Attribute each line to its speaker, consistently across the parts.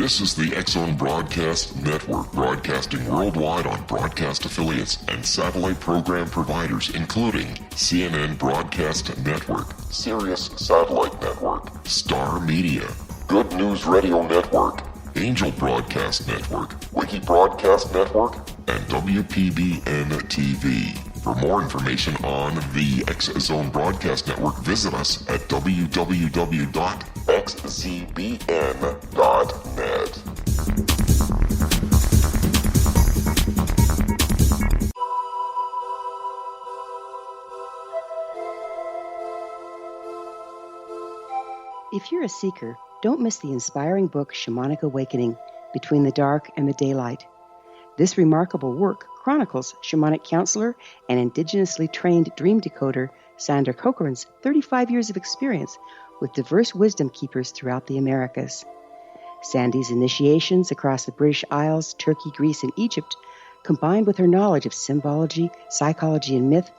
Speaker 1: This is the X-Zone Broadcast Network, broadcasting worldwide on broadcast affiliates and satellite program providers, including CNN Broadcast Network, Sirius Satellite Network, Star Media, Good News Radio Network, Angel Broadcast Network, Wiki Broadcast Network, and WPBN TV. For more information on the X-Zone Broadcast Network, visit us at www.xzbn.net.
Speaker 2: If you're a seeker, don't miss the inspiring book Shamanic Awakening, Between the Dark and the Daylight. This remarkable work chronicles shamanic counselor and indigenously trained dream decoder Sandra Cochran's 35 years of experience with diverse wisdom keepers throughout the Americas. Sandy's initiations across the British Isles, Turkey, Greece, and Egypt, combined with her knowledge of symbology, psychology, and myth,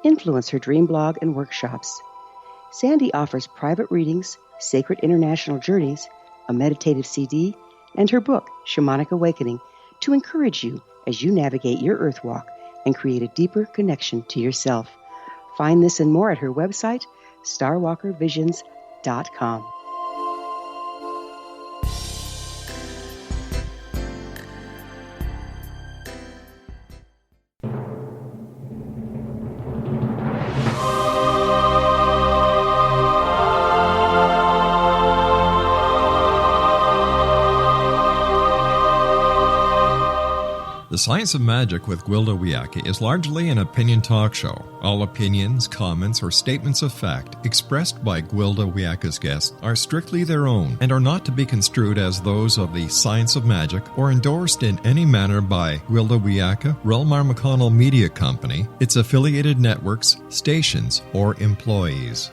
Speaker 2: influence her dream blog and workshops. Sandy offers private readings, sacred international journeys, a meditative CD, and her book, Shamanic Awakening, to encourage you as you navigate your earth walk and create a deeper connection to yourself. Find this and more at her website, starwalkervisions.com.
Speaker 3: The Science of Magic with Gwilda Wiyaka is largely an opinion talk show. All opinions, comments, or statements of fact expressed by Gwilda Wiyaka's guests are strictly their own and are not to be construed as those of the Science of Magic or endorsed in any manner by Gwilda Wiyaka, Relmar McConnell Media Company, its affiliated networks, stations, or employees.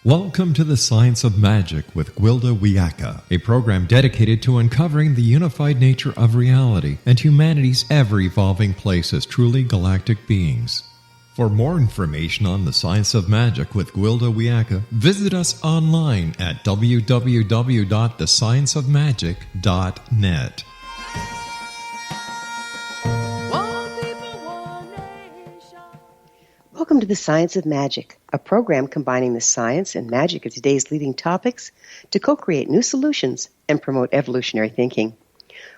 Speaker 3: Welcome to the Science of Magic with Gwilda Wiyaka, a program dedicated to uncovering the unified nature of reality and humanity's ever-evolving place as truly galactic beings. For more information on the Science of Magic with Gwilda Wiyaka, visit us online at www.thescienceofmagic.net.
Speaker 2: Welcome to the Science of Magic, a program combining the science and magic of today's leading topics to co-create new solutions and promote evolutionary thinking.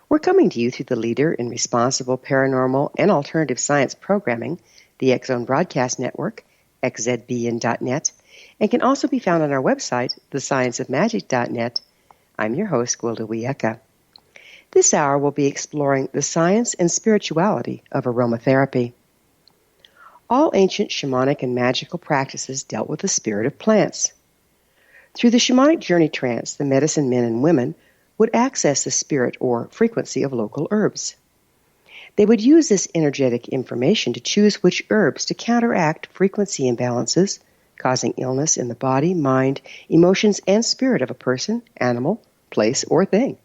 Speaker 2: We're coming to you through the leader in responsible paranormal and alternative science programming, the X-Zone Broadcast Network, xzbn.net, and can also be found on our website, thescienceofmagic.net. I'm your host, Gwilda Wiyaka. This hour we'll be exploring the science and spirituality of aromatherapy. All ancient shamanic and magical practices dealt with the spirit of plants. Through the shamanic journey trance, the medicine men and women would access the spirit or frequency of local herbs. They would use this energetic information to choose which herbs to counteract frequency imbalances, causing illness in the body, mind, emotions, and spirit of a person, animal, place, or thing.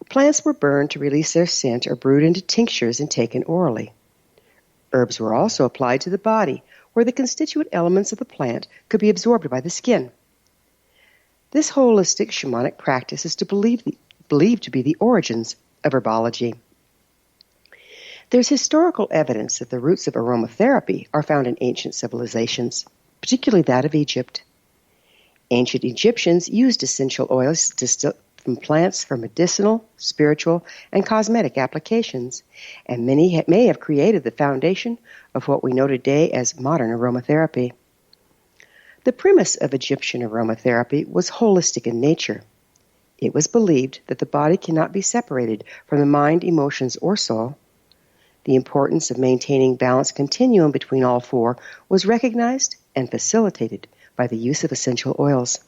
Speaker 2: Plants were burned to release their scent or brewed into tinctures and taken orally. Herbs were also applied to the body, where the constituent elements of the plant could be absorbed by the skin. This holistic shamanic practice is believed to be the origins of herbology. There's historical evidence that the roots of aromatherapy are found in ancient civilizations, particularly that of Egypt. Ancient Egyptians used essential oils distilled from plants for medicinal, spiritual, and cosmetic applications, and many may have created the foundation of what we know today as modern aromatherapy. The premise of Egyptian aromatherapy was holistic in nature. It was believed that the body cannot be separated from the mind, emotions, or soul. The importance of maintaining balanced continuum between all four was recognized and facilitated by the use of essential oils.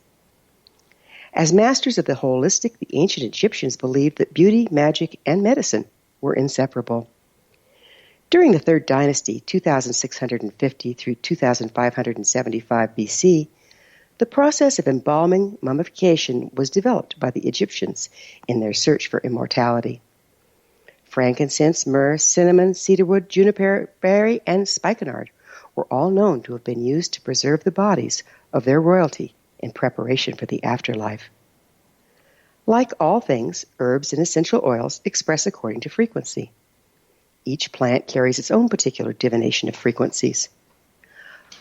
Speaker 2: As masters of the holistic, the ancient Egyptians believed that beauty, magic, and medicine were inseparable. During the Third Dynasty, 2650 through 2575 BC, the process of embalming mummification was developed by the Egyptians in their search for immortality. Frankincense, myrrh, cinnamon, cedarwood, juniper berry, and spikenard were all known to have been used to preserve the bodies of their royalty in preparation for the afterlife. Like all things, herbs and essential oils express according to frequency. Each plant carries its own particular divination of frequencies.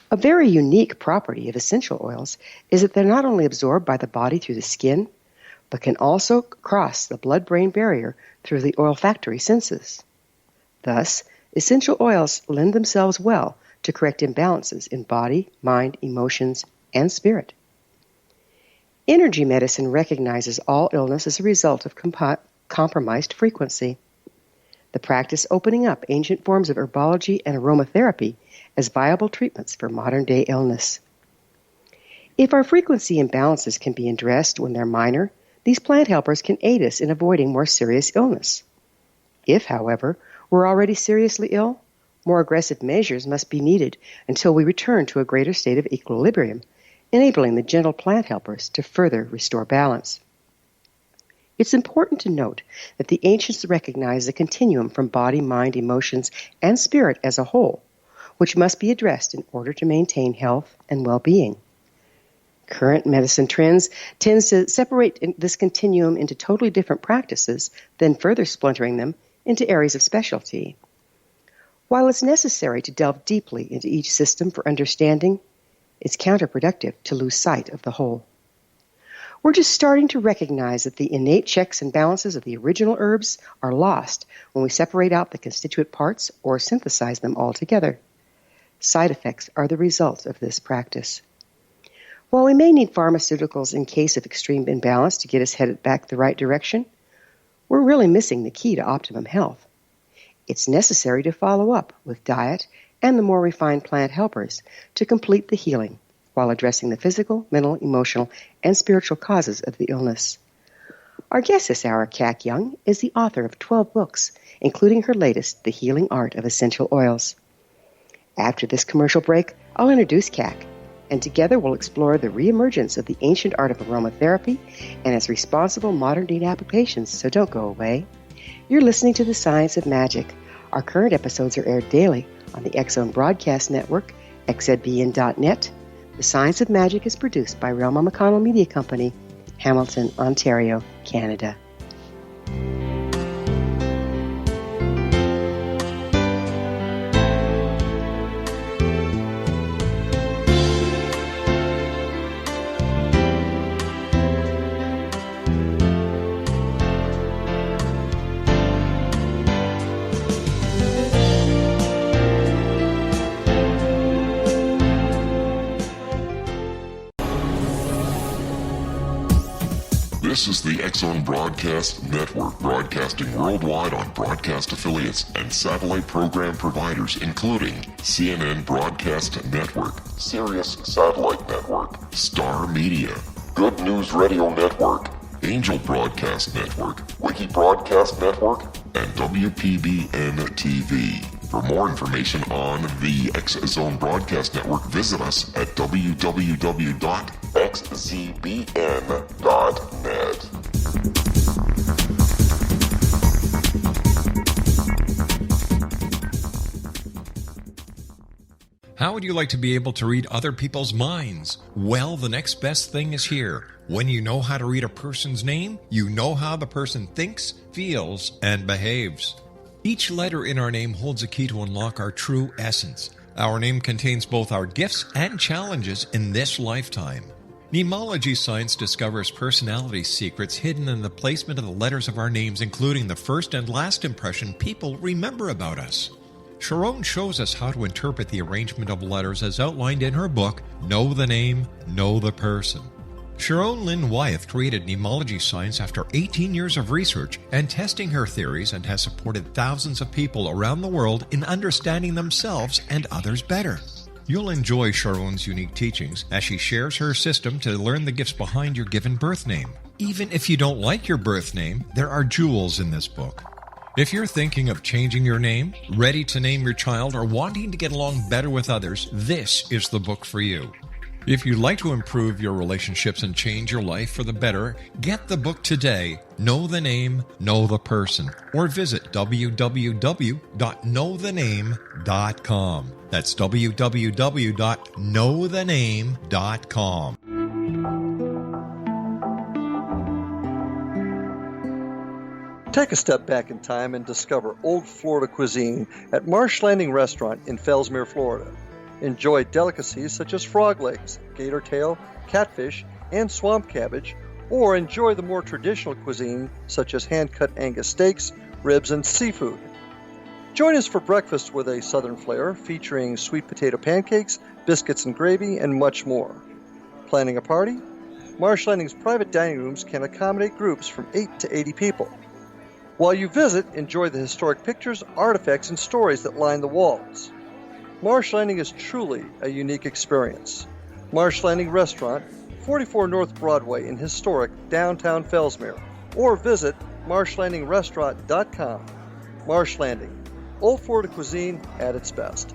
Speaker 2: A very unique property of essential oils is that they're not only absorbed by the body through the skin, but can also cross the blood-brain barrier through the olfactory senses. Thus, essential oils lend themselves well to correct imbalances in body, mind, emotions, and spirit. Energy medicine recognizes all illness as a result of compromised frequency. The practice opening up ancient forms of herbology and aromatherapy as viable treatments for modern-day illness. If our frequency imbalances can be addressed when they're minor, these plant helpers can aid us in avoiding more serious illness. If, however, we're already seriously ill, more aggressive measures must be needed until we return to a greater state of equilibrium, enabling the gentle plant helpers to further restore balance. It's important to note that the ancients recognized the continuum from body, mind, emotions, and spirit as a whole, which must be addressed in order to maintain health and well-being. Current medicine trends tends to separate this continuum into totally different practices, then further splintering them into areas of specialty. While it's necessary to delve deeply into each system for understanding, it's counterproductive to lose sight of the whole. We're just starting to recognize that the innate checks and balances of the original herbs are lost when we separate out the constituent parts or synthesize them all together. Side effects are the result of this practice. While we may need pharmaceuticals in case of extreme imbalance to get us headed back the right direction, we're really missing the key to optimum health. It's necessary to follow up with diet and the more refined plant helpers to complete the healing while addressing the physical, mental, emotional, and spiritual causes of the illness. Our guest this hour, Kac Young, is the author of 12 books, including her latest, The Healing Art of Essential Oils. After this commercial break, I'll introduce Kac, and together we'll explore the reemergence of the ancient art of aromatherapy and its responsible modern-day applications, so don't go away. You're listening to The Science of Magic. Our current episodes are aired daily on the X Zone Broadcast Network, xzbn.net. The Science of Magic is produced by Realma McConnell Media Company, Hamilton, Ontario, Canada.
Speaker 1: This is the X Zone Broadcast Network, broadcasting worldwide on broadcast affiliates and satellite program providers, including CNN Broadcast Network, Sirius Satellite Network, Star Media, Good News Radio Network, Angel Broadcast Network, Wiki Broadcast Network, and WPBN TV. For more information on the X Zone Broadcast Network, visit us at www.xzbn.net.
Speaker 3: How would you like to be able to read other people's minds? Well, the next best thing is here. When you know how to read a person's name, you know how the person thinks, feels, and behaves. Each letter in our name holds a key to unlock our true essence. Our name contains both our gifts and challenges in this lifetime. Mnemology science discovers personality secrets hidden in the placement of the letters of our names, including the first and last impression people remember about us. Sharon shows us how to interpret the arrangement of letters as outlined in her book, Know the Name, Know the Person. Sharon Lynn Wyeth created mnemology science after 18 years of research and testing her theories, and has supported thousands of people around the world in understanding themselves and others better. You'll enjoy Sharon's unique teachings as she shares her system to learn the gifts behind your given birth name. Even if you don't like your birth name, there are jewels in this book. If you're thinking of changing your name, ready to name your child, or wanting to get along better with others, this is the book for you. If you'd like to improve your relationships and change your life for the better, get the book today, Know the Name, Know the Person, or visit www.knowthename.com. That's www.knowthename.com.
Speaker 4: Take a step back in time and discover old Florida cuisine at Marsh Landing Restaurant in Fellsmere, Florida. Enjoy delicacies such as frog legs, gator tail, catfish, and swamp cabbage, or enjoy the more traditional cuisine such as hand-cut Angus steaks, ribs, and seafood. Join us for breakfast with a southern flair featuring sweet potato pancakes, biscuits and gravy, and much more. Planning a party? Marsh Landing's private dining rooms can accommodate groups from 8 to 80 people. While you visit, enjoy the historic pictures, artifacts, and stories that line the walls. Marsh Landing is truly a unique experience. Marsh Landing Restaurant, 44 North Broadway in historic downtown Fellsmere, or visit marshlandingrestaurant.com. Marsh Landing, old Florida cuisine at its best.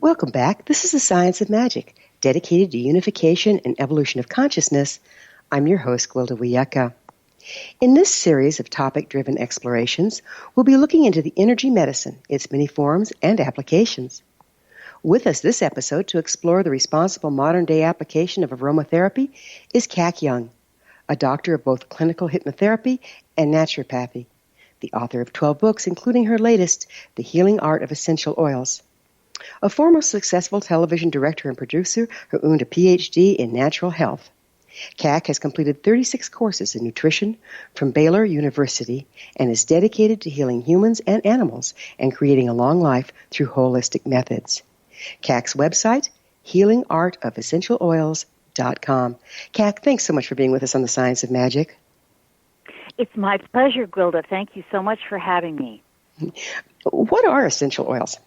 Speaker 2: Welcome back. This is The Science of Magic, dedicated to unification and evolution of consciousness. I'm your host, Gwilda Wiyaka. In this series of topic-driven explorations, we'll be looking into the energy medicine, its many forms and applications. With us this episode to explore the responsible modern-day application of aromatherapy is Kac Young, a doctor of both clinical hypnotherapy and naturopathy, the author of 12 books, including her latest, The Healing Art of Essential Oils. A former successful television director and producer who earned a Ph.D. in natural health. Kac has completed 36 courses in nutrition from Baylor University and is dedicated to healing humans and animals and creating a long life through holistic methods. Kac's website, healingartofessentialoils.com. Kac, thanks so much for being with us on The Science of Magic.
Speaker 5: It's my pleasure, Gwilda. Thank you so much for having me.
Speaker 2: What are essential oils?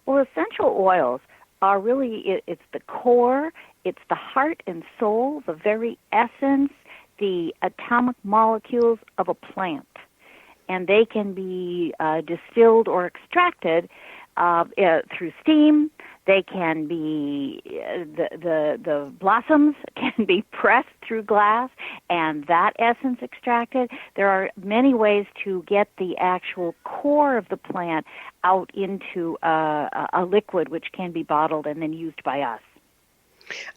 Speaker 5: Well, essential oils are really, it's the core, it's the heart and soul, the very essence, the atomic molecules of a plant. And they can be distilled or extracted through steam. They can be, the blossoms can be pressed through glass and that essence extracted. There are many ways to get the actual core of the plant out into a liquid which can be bottled and then used by us.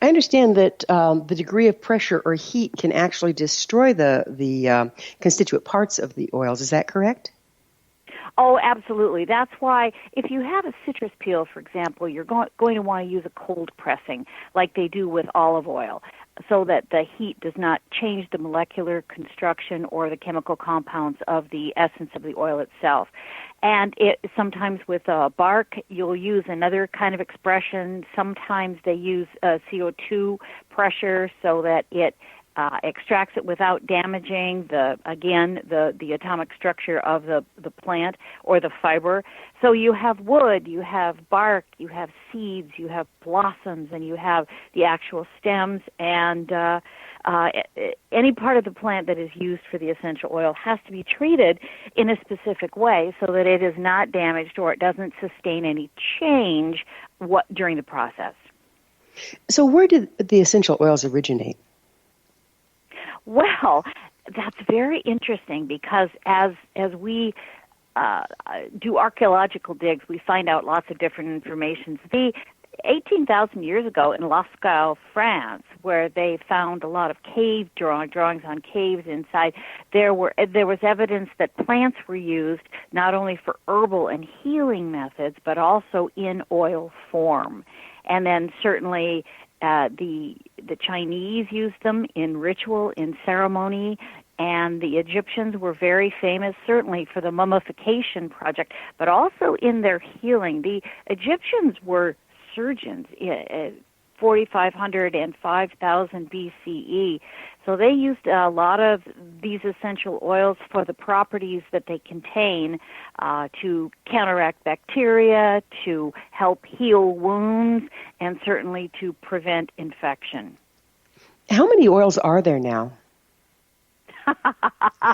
Speaker 2: I understand that the degree of pressure or heat can actually destroy the constituent parts of the oils. Is that correct?
Speaker 5: Oh, absolutely. That's why if you have a citrus peel, for example, you're going to want to use a cold pressing like they do with olive oil so that the heat does not change the molecular construction or the chemical compounds of the essence of the oil itself. And sometimes with bark, you'll use another kind of expression. Sometimes they use CO2 pressure so that it extracts it without damaging the atomic structure of the plant or the fiber. So you have wood, you have bark, you have seeds, you have blossoms, and you have the actual stems. And any part of the plant that is used for the essential oil has to be treated in a specific way so that it is not damaged or it doesn't sustain any change during the process.
Speaker 2: So where did the essential oils originate?
Speaker 5: Well, that's very interesting because as we do archaeological digs, we find out lots of different information. 18,000 years ago in Lascaux, France, where they found a lot of cave drawings on caves inside, there was evidence that plants were used not only for herbal and healing methods, but also in oil form. And then certainly the Chinese used them in ritual, in ceremony, and the Egyptians were very famous, certainly for the mummification project, but also in their healing. The Egyptians were surgeons, 4,500 and 5,000 BCE. So they used a lot of these essential oils for the properties that they contain to counteract bacteria, to help heal wounds, and certainly to prevent infection.
Speaker 2: How many oils are there now?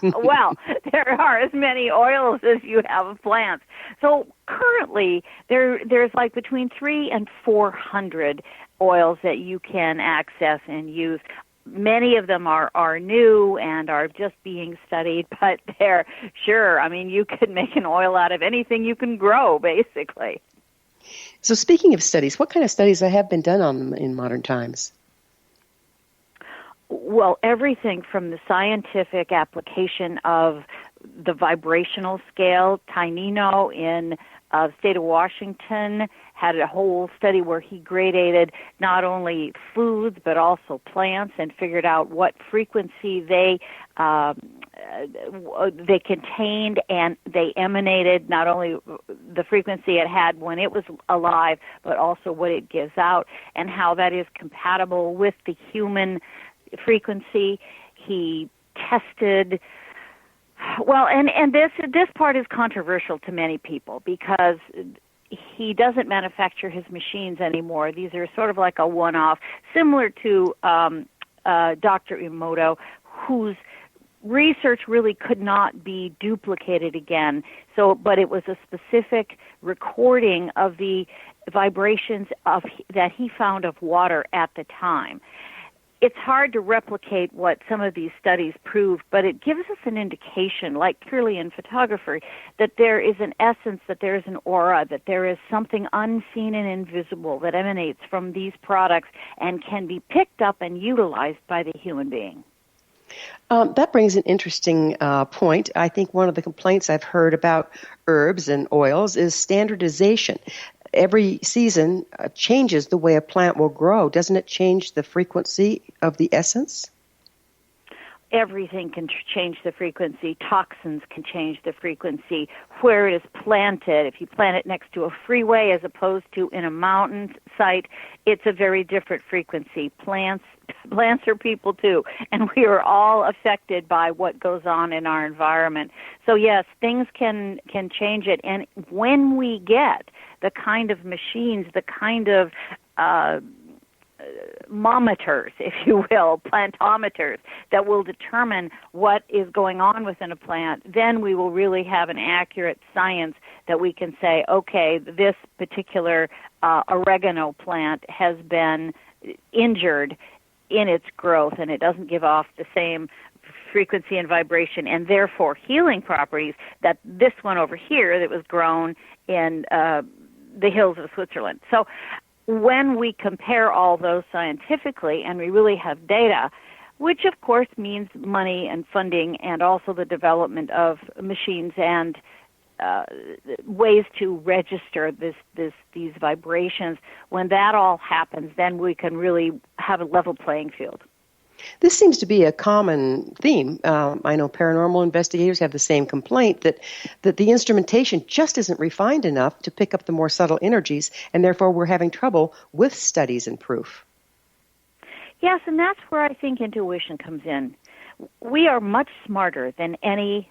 Speaker 5: Well, there are as many oils as you have plants. So currently, there's like between 300 and 400 oils that you can access and use. Many of them are new and are just being studied, but they're sure. I mean, you could make an oil out of anything you can grow, basically.
Speaker 2: So speaking of studies, what kind of studies have been done on them in modern times?
Speaker 5: Well, everything from the scientific application of the vibrational scale. Tainino in state of Washington had a whole study where he gradated not only foods but also plants and figured out what frequency they contained, and they emanated not only the frequency it had when it was alive but also what it gives out and how that is compatible with the human frequency. He tested, well, and this part is controversial to many people because he doesn't manufacture his machines anymore. These are sort of like a one-off, similar to Dr. Emoto, whose research really could not be duplicated again. So, but it was a specific recording of the vibrations that he found of water at the time. It's hard to replicate what some of these studies prove, but it gives us an indication, like purely in photography, that there is an essence, that there is an aura, that there is something unseen and invisible that emanates from these products and can be picked up and utilized by the human being.
Speaker 2: That brings an interesting point. I think one of the complaints I've heard about herbs and oils is standardization. Every season changes the way a plant will grow. Doesn't it change the frequency of the essence?
Speaker 5: Everything can change the frequency. Toxins can change the frequency. Where it is planted, if you plant it next to a freeway as opposed to in a mountain site, it's a very different frequency. Plants are people too, and we are all affected by what goes on in our environment. So yes, things can change it, and when we get the kind of machines, the kind of mometers, if you will, plantometers, that will determine what is going on within a plant, then we will really have an accurate science that we can say, okay, this particular oregano plant has been injured in its growth and it doesn't give off the same frequency and vibration and therefore healing properties that this one over here that was grown in the hills of Switzerland. So when we compare all those scientifically and we really have data, which of course means money and funding and also the development of machines and ways to register these vibrations, when that all happens, then we can really have a level playing field.
Speaker 2: This seems to be a common theme. I know paranormal investigators have the same complaint that the instrumentation just isn't refined enough to pick up the more subtle energies, and therefore we're having trouble with studies and proof.
Speaker 5: Yes, and that's where I think intuition comes in. We are much smarter than any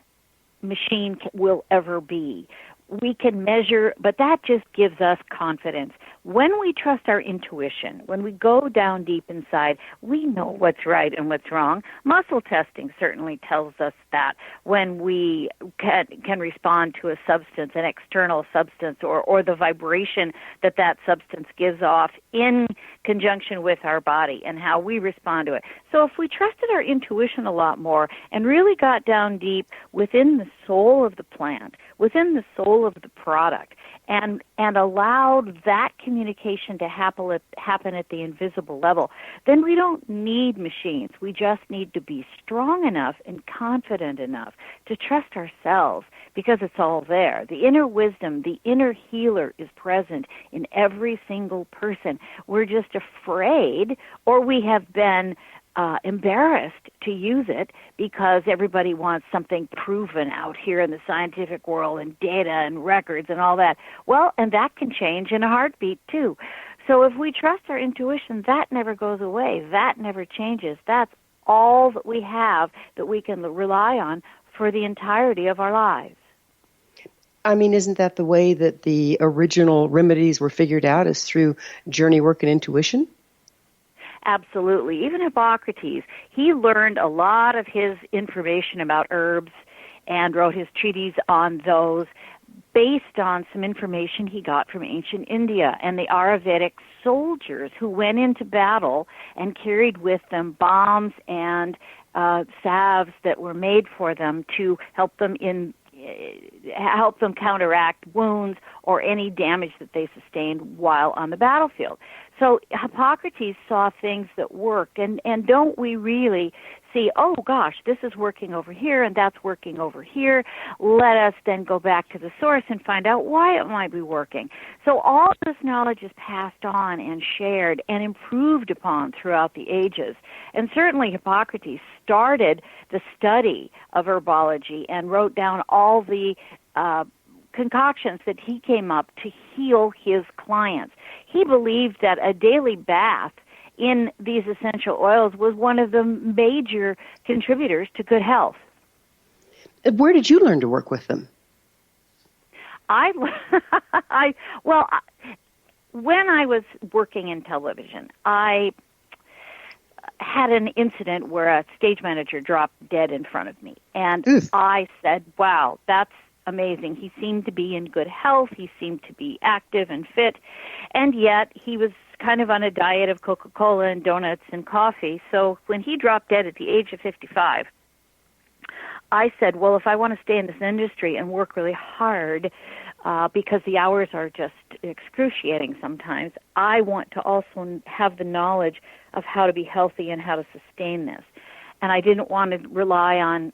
Speaker 5: machine will ever be. We can measure, but that just gives us confidence. When we trust our intuition, when we go down deep inside, we know what's right and what's wrong. Muscle testing certainly tells us that when we can respond to a substance, an external substance, or the vibration that substance gives off in conjunction with our body and how we respond to it. So if we trusted our intuition a lot more and really got down deep within the soul of the plant, within the soul of the product, and allowed that communication to happen at the invisible level, then we don't need machines. We just need to be strong enough and confident enough to trust ourselves because it's all there. The inner wisdom, the inner healer is present in every single person. We're just afraid, or we have been embarrassed to use it because everybody wants something proven out here in the scientific world and data and records and all that. Well, and that can change in a heartbeat too. So if we trust our intuition, that never goes away. That never changes. That's all that we have that we can rely on for the entirety of our lives.
Speaker 2: I mean, isn't that the way that the original remedies were figured out, is through journey work and intuition?
Speaker 5: absolutely. Even Hippocrates, he learned a lot of his information about herbs and wrote his treatise on those based on some information he got from ancient India and the Ayurvedic soldiers who went into battle and carried with them bombs and salves that were made for them to help them counteract wounds or any damage that they sustained while on the battlefield. So Hippocrates saw things that worked, and don't we really see, oh gosh, this is working over here and that's working over here. Let us then go back to the source and find out why it might be working. So all this knowledge is passed on and shared and improved upon throughout the ages. And certainly Hippocrates started the study of herbology and wrote down all the concoctions that he came up to heal his clients. He believed that a daily bath in these essential oils was one of the major contributors to good health.
Speaker 2: Where did you learn to work with them?
Speaker 5: When I was working in television, I had an incident where a stage manager dropped dead in front of me. And I said, wow, that's amazing. He seemed to be in good health. He seemed to be active and fit. And yet he was kind of on a diet of Coca-Cola and donuts and coffee. So when he dropped dead at the age of 55, I said, well, if I want to stay in this industry and work really hard, because the hours are just excruciating sometimes, I want to also have the knowledge of how to be healthy and how to sustain this. And I didn't want to rely on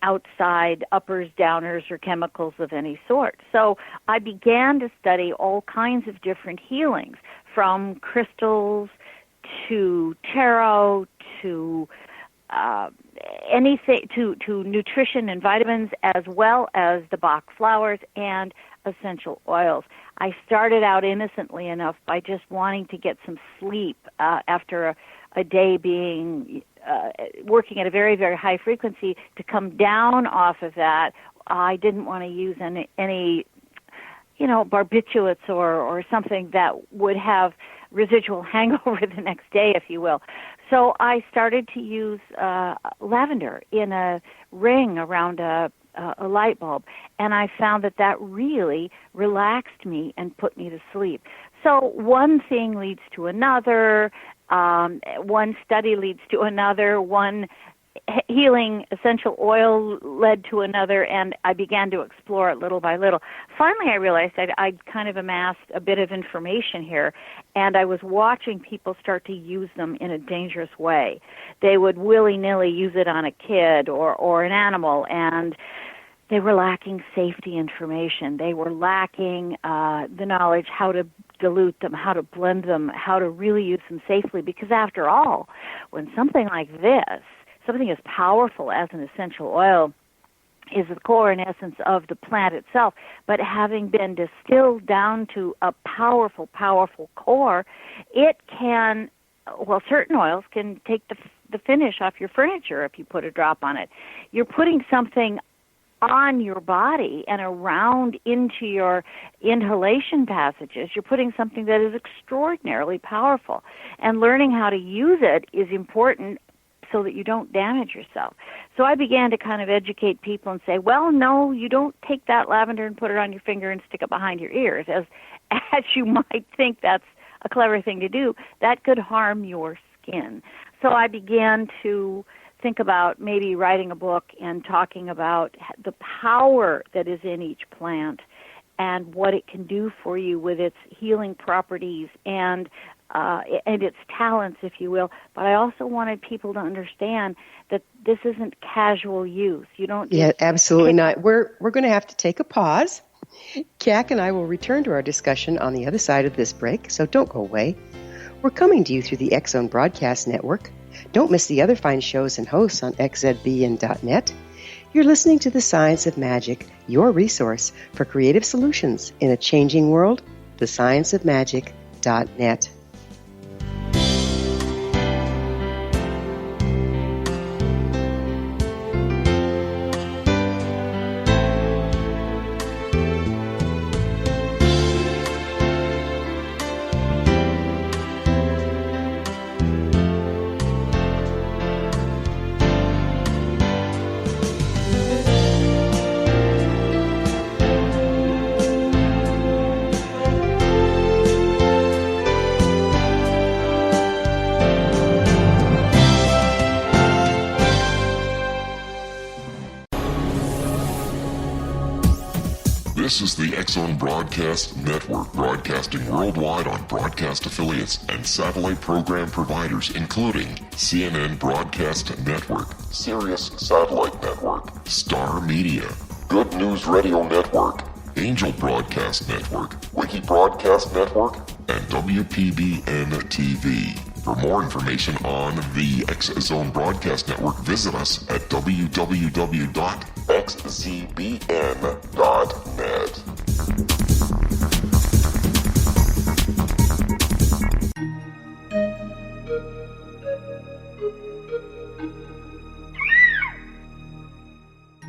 Speaker 5: outside uppers, downers, or chemicals of any sort. So I began to study all kinds of different healings, from crystals to tarot to anything, to nutrition and vitamins, as well as the Bach flowers and essential oils. I started out innocently enough by just wanting to get some sleep after a day being working at a very, very high frequency. To come down off of that, I didn't want to use any barbiturates or something that would have residual hangover the next day, if you will. So I started to use lavender in a ring around a light bulb, and I found that really relaxed me and put me to sleep. So one thing leads to another, one study leads to another, one healing essential oil led to another, and I began to explore it little by little. Finally, I realized I'd kind of amassed a bit of information here, and I was watching people start to use them in a dangerous way. They would willy-nilly use it on a kid or an animal, and they were lacking safety information. They were lacking the knowledge how to dilute them, how to blend them, how to really use them safely, because after all, when something like this, something as powerful as an essential oil, is the core and essence of the plant itself, but having been distilled down to a powerful, powerful core, it can, certain oils can take the finish off your furniture if you put a drop on it. You're putting something on your body and around into your inhalation passages. You're putting something that is extraordinarily powerful, and learning how to use it is important so that you don't damage yourself. So I began to kind of educate people and say, well, no, you don't take that lavender and put it on your finger and stick it behind your ears, as you might think that's a clever thing to do. That could harm your skin. So I began to think about maybe writing a book and talking about the power that is in each plant and what it can do for you with its healing properties and its talents, if you will. But I also wanted people to understand that this isn't casual use. You don't.
Speaker 2: Yeah, absolutely not. We're going to have to take a pause. Kac and I will return to our discussion on the other side of this break, so don't go away. We're coming to you through the X Zone Broadcast Network. Don't miss the other fine shows and hosts on xzbn.net. You're listening to The Science of Magic, your resource for creative solutions in a changing world, thescienceofmagic.net.
Speaker 1: This is the X-Zone Broadcast Network, broadcasting worldwide on broadcast affiliates and satellite program providers, including CNN Broadcast Network, Sirius Satellite Network, Star Media, Good News Radio Network, Angel Broadcast Network, Wiki Broadcast Network, and WPBN TV. For more information on the X-Zone Broadcast Network, visit us at www.xzbn.net.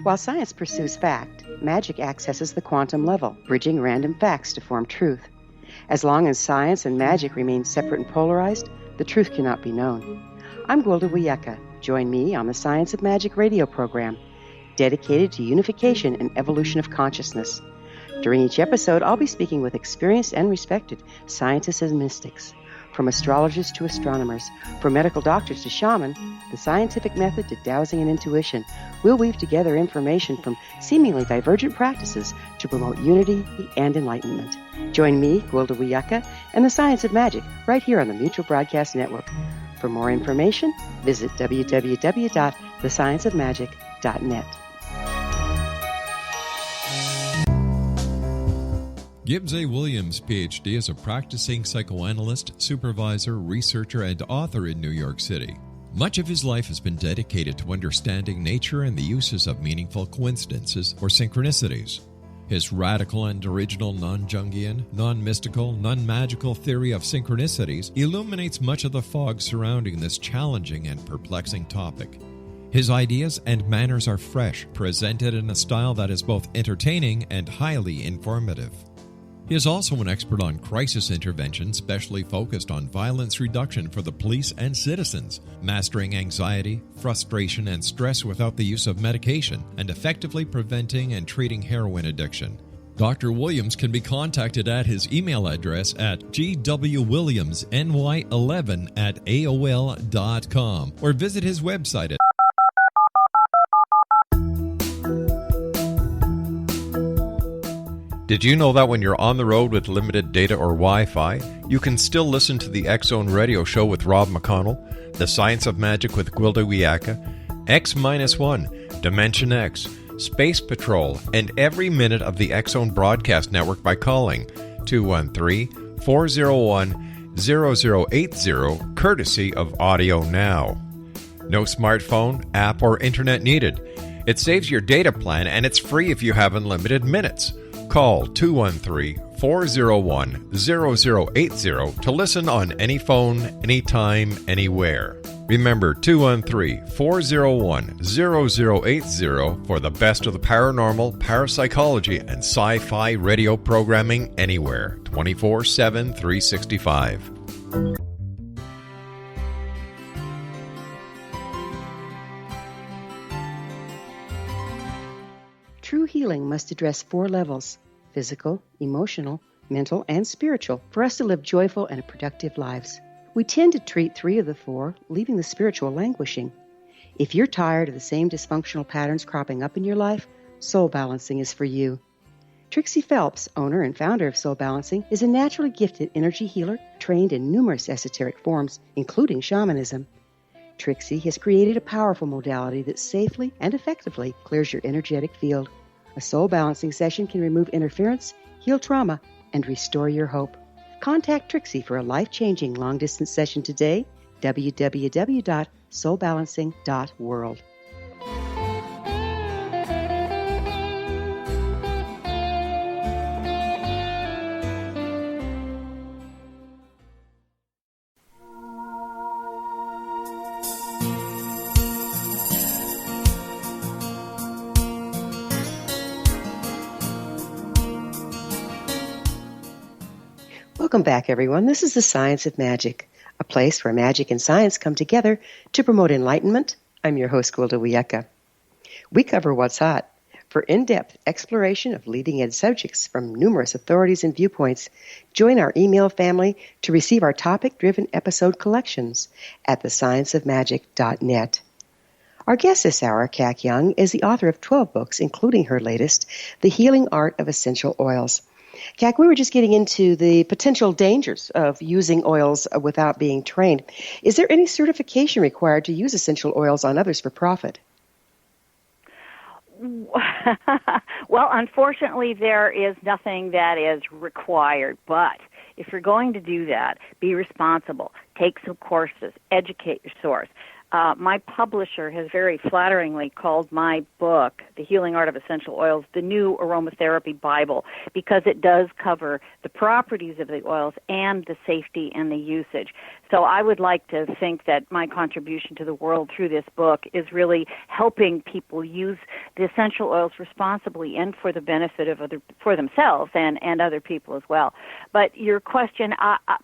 Speaker 2: While science pursues fact, magic accesses the quantum level, bridging random facts to form truth. As long as science and magic remain separate and polarized, the truth cannot be known. I'm Gwilda Wiyaka. Join me on the Science of Magic radio program, dedicated to unification and evolution of consciousness. During each episode, I'll be speaking with experienced and respected scientists and mystics. From astrologers to astronomers, from medical doctors to shaman, the scientific method to dowsing and intuition, we'll weave together information from seemingly divergent practices to promote unity and enlightenment. Join me, Gwilda Wiyaka, and the Science of Magic right here on the Mutual Broadcast Network. For more information, visit www.thescienceofmagic.net.
Speaker 3: Gibbs A. Williams, Ph.D., is a practicing psychoanalyst, supervisor, researcher, and author in New York City. Much of his life has been dedicated to understanding nature and the uses of meaningful coincidences or synchronicities. His radical and original non-Jungian, non-mystical, non-magical theory of synchronicities illuminates much of the fog surrounding this challenging and perplexing topic. His ideas and manners are fresh, presented in a style that is both entertaining and highly informative. He is also an expert on crisis intervention, specially focused on violence reduction for the police and citizens, mastering anxiety, frustration, and stress without the use of medication, and effectively preventing and treating heroin addiction. Dr. Williams can be contacted at his email address at gwwilliamsny11@aol.com or visit his website at Did you know that when you're on the road with limited data or Wi-Fi, you can still listen to the X-Zone Radio Show with Rob McConnell, The Science of Magic with Gwilda Wiyaka, X-1, Dimension X, Space Patrol, and every minute of the X-Zone Broadcast Network by calling 213-401-0080, courtesy of Audio Now. No smartphone, app, or internet needed. It saves your data plan, and it's free if you have unlimited minutes. Call 213-401-0080 to listen on any phone, anytime, anywhere. Remember 213-401-0080 for the best of the paranormal, parapsychology, and sci-fi radio programming anywhere, 24/7, 365.
Speaker 2: True healing must address 4 levels: physical, emotional, mental, and spiritual, for us to live joyful and productive lives. We tend to treat 3 of the 4, leaving the spiritual languishing. If you're tired of the same dysfunctional patterns cropping up in your life, Soul Balancing is for you. Trixie Phelps, owner and founder of Soul Balancing, is a naturally gifted energy healer trained in numerous esoteric forms, including shamanism. Trixie has created a powerful modality that safely and effectively clears your energetic field. A soul balancing session can remove interference, heal trauma, and restore your hope. Contact Trixie for a life-changing long-distance session today, www.soulbalancing.world. Welcome back, everyone. This is the Science of Magic, a place where magic and science come together to promote enlightenment. I'm your host, Gwilda Wiyaka. We cover what's hot. For in-depth exploration of leading-edge subjects from numerous authorities and viewpoints, join our email family to receive our topic-driven episode collections at thescienceofmagic.net. Our guest this hour, Kac Young, is the author of 12 books, including her latest, The Healing Art of Essential Oils. Kac, we were just getting into the potential dangers of using oils without being trained. Is there any certification required to use essential oils on others for profit?
Speaker 5: Well, unfortunately, there is nothing that is required, but if you're going to do that, be responsible. Take some courses. Educate your source. My publisher has very flatteringly called my book, The Healing Art of Essential Oils, the new aromatherapy Bible, because it does cover the properties of the oils and the safety and the usage. So I would like to think that my contribution to the world through this book is really helping people use the essential oils responsibly and for the benefit of for themselves and other people as well. But your question,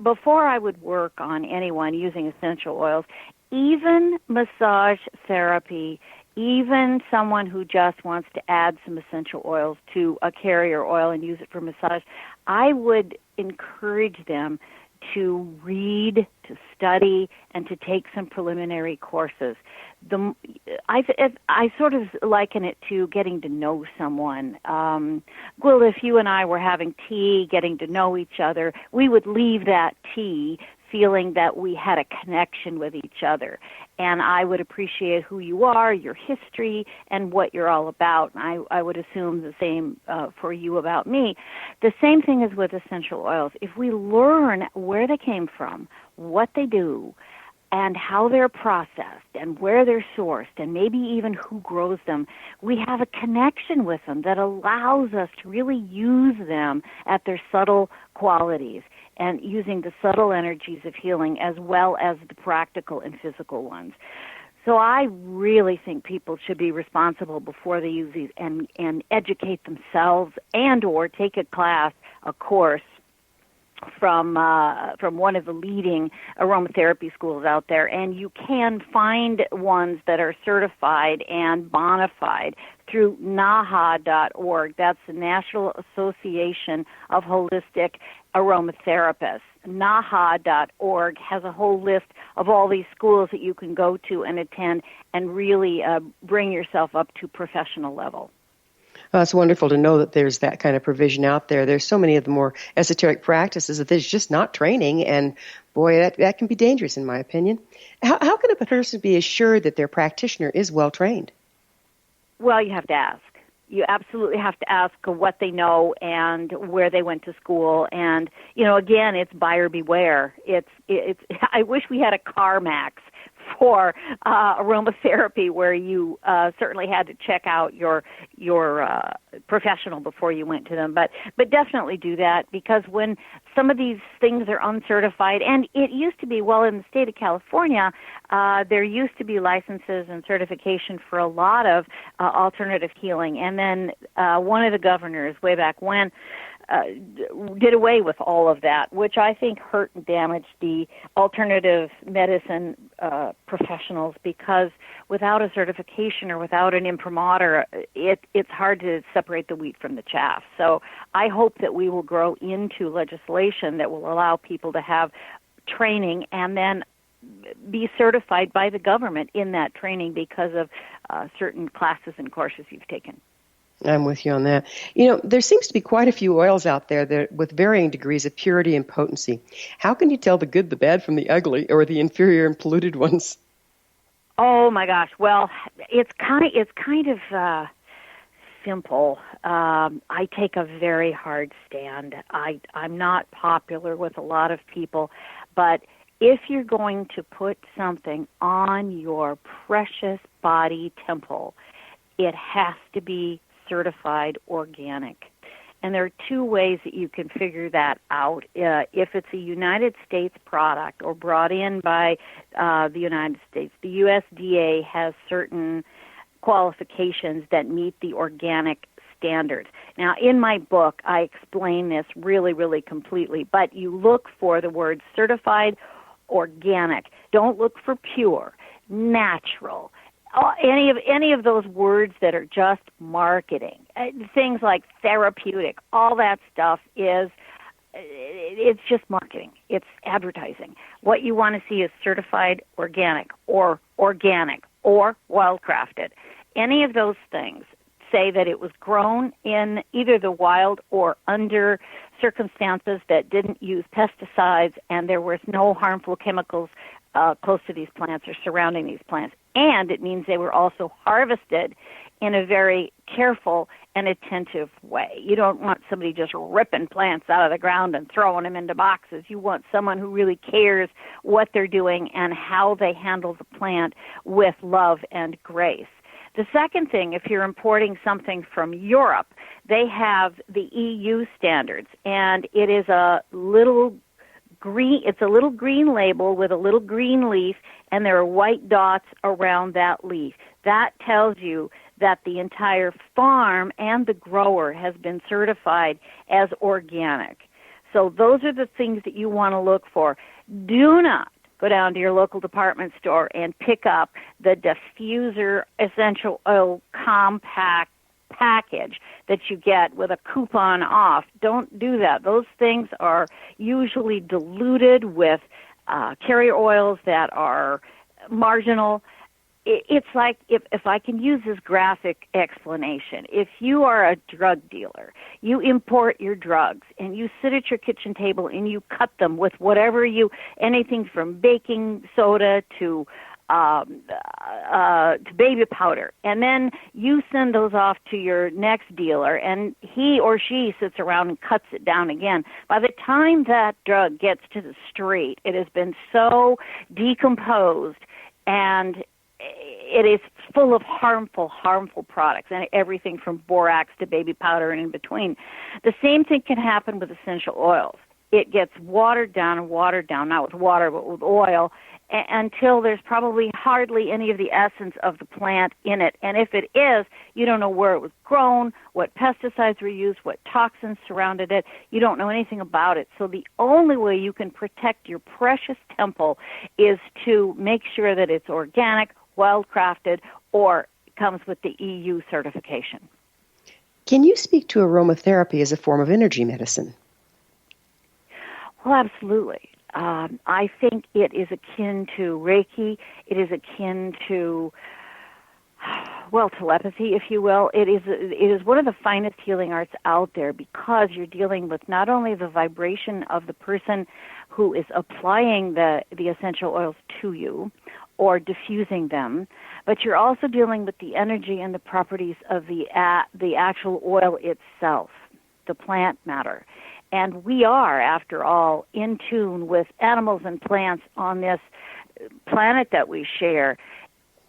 Speaker 5: before I would work on anyone using essential oils, even massage therapy, even someone who just wants to add some essential oils to a carrier oil and use it for massage, I would encourage them to read, to study, and to take some preliminary courses. I sort of liken it to getting to know someone. Gwilda, if you and I were having tea, getting to know each other, we would leave that tea feeling that we had a connection with each other. And I would appreciate who you are, your history, and what you're all about. And I would assume the same for you about me. The same thing is with essential oils. If we learn where they came from, what they do, and how they're processed, and where they're sourced, and maybe even who grows them, we have a connection with them that allows us to really use them at their subtle qualities and using the subtle energies of healing as well as the practical and physical ones. So I really think people should be responsible before they use these and educate themselves and or take a class, a course, from one of the leading aromatherapy schools out there, and you can find ones that are certified and bona fide through NAHA.org. That's the National Association of Holistic Aromatherapists. NAHA.org has a whole list of all these schools that you can go to and attend and really bring yourself up to professional level.
Speaker 2: It's wonderful to know that there's that kind of provision out there. There's so many of the more esoteric practices that there's just not training, and boy, that can be dangerous in my opinion. How can a person be assured that their practitioner is well trained?
Speaker 5: Well, you have to ask. You absolutely have to ask what they know and where they went to school. And, again, it's buyer beware. It's. I wish we had a CarMax for aromatherapy where you certainly had to check out your professional before you went to them. But definitely do that, because when some of these things are uncertified, and it used to be, in the state of California, there used to be licenses and certification for a lot of alternative healing. And then one of the governors way back when did away with all of that, which I think hurt and damaged the alternative medicine professionals, because without a certification or without an imprimatur, it's hard to separate the wheat from the chaff. So I hope that we will grow into legislation that will allow people to have training and then be certified by the government in that training because of certain classes and courses you've taken.
Speaker 2: I'm with you on that. There seems to be quite a few oils out there that with varying degrees of purity and potency. How can you tell the good, the bad from the ugly, or the inferior and polluted ones?
Speaker 5: Oh my gosh! Well, it's kind of simple. I take a very hard stand. I'm not popular with a lot of people, but if you're going to put something on your precious body temple, it has to be certified organic. And there are two ways that you can figure that out. If it's a United States product or brought in by the United States, the USDA has certain qualifications that meet the organic standards. Now, in my book, I explain this really, really completely, but you look for the word certified organic. Don't look for pure, natural, any of those words that are just marketing. Things like therapeutic, all that stuff it's just marketing. It's advertising. What you want to see is certified organic or organic or wild-crafted. Any of those things say that it was grown in either the wild or under circumstances that didn't use pesticides, and there was no harmful chemicals close to these plants or surrounding these plants. And it means they were also harvested in a very careful and attentive way. You don't want somebody just ripping plants out of the ground and throwing them into boxes. You want someone who really cares what they're doing and how they handle the plant with love and grace. The second thing, if you're importing something from Europe, they have the EU standards, and it is a little green, it's a little green label with a little green leaf, and there are white dots around that leaf. That tells you that the entire farm and the grower has been certified as organic. So those are the things that you want to look for. Do not go down to your local department store and pick up the diffuser essential oil compact package that you get with a coupon off. Don't do that. Those things are usually diluted with carrier oils that are marginal. It's like, if I can use this graphic explanation, if you are a drug dealer, you import your drugs and you sit at your kitchen table and you cut them with whatever anything from baking soda to baby powder, and then you send those off to your next dealer, and he or she sits around and cuts it down again. By the time that drug gets to the street, it has been so decomposed, and it is full of harmful products, and everything from borax to baby powder and in between. The same thing can happen with essential oils. It gets watered down, not with water, but with oil, until there's probably hardly any of the essence of the plant in it. And if it is, you don't know where it was grown, what pesticides were used, what toxins surrounded it. You don't know anything about it. So the only way you can protect your precious temple is to make sure that it's organic, wild-crafted, or comes with the EU certification.
Speaker 2: Can you speak to aromatherapy as a form of energy medicine?
Speaker 5: Well, absolutely. I think it is akin to Reiki. It is akin to, telepathy, if you will. It is one of the finest healing arts out there, because you're dealing with not only the vibration of the person who is applying the essential oils to you or diffusing them, but you're also dealing with the energy and the properties of the actual oil itself, the plant matter. And we are, after all, in tune with animals and plants on this planet that we share.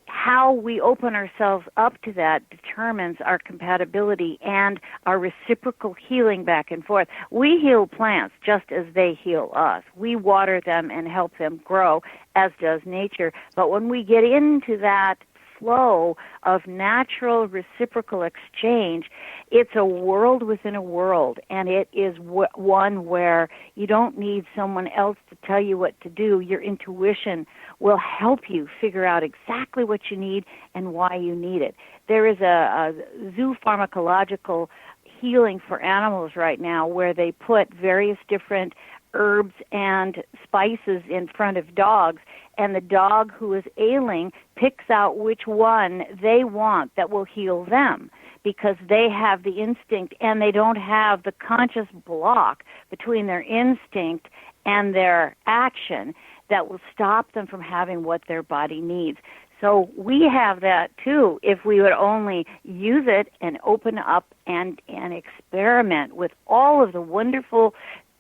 Speaker 5: How we open ourselves up to that determines our compatibility and our reciprocal healing back and forth. We heal plants just as they heal us. We water them and help them grow, as does nature. But when we get into that flow of natural reciprocal exchange, it's a world within a world, and it is one where you don't need someone else to tell you what to do. Your intuition will help you figure out exactly what you need and why you need it. There is a zoopharmacological healing for animals right now where they put various different herbs and spices in front of dogs, and the dog who is ailing picks out which one they want that will heal them, because they have the instinct and they don't have the conscious block between their instinct and their action that will stop them from having what their body needs. So we have that too, if we would only use it and open up and experiment with all of the wonderful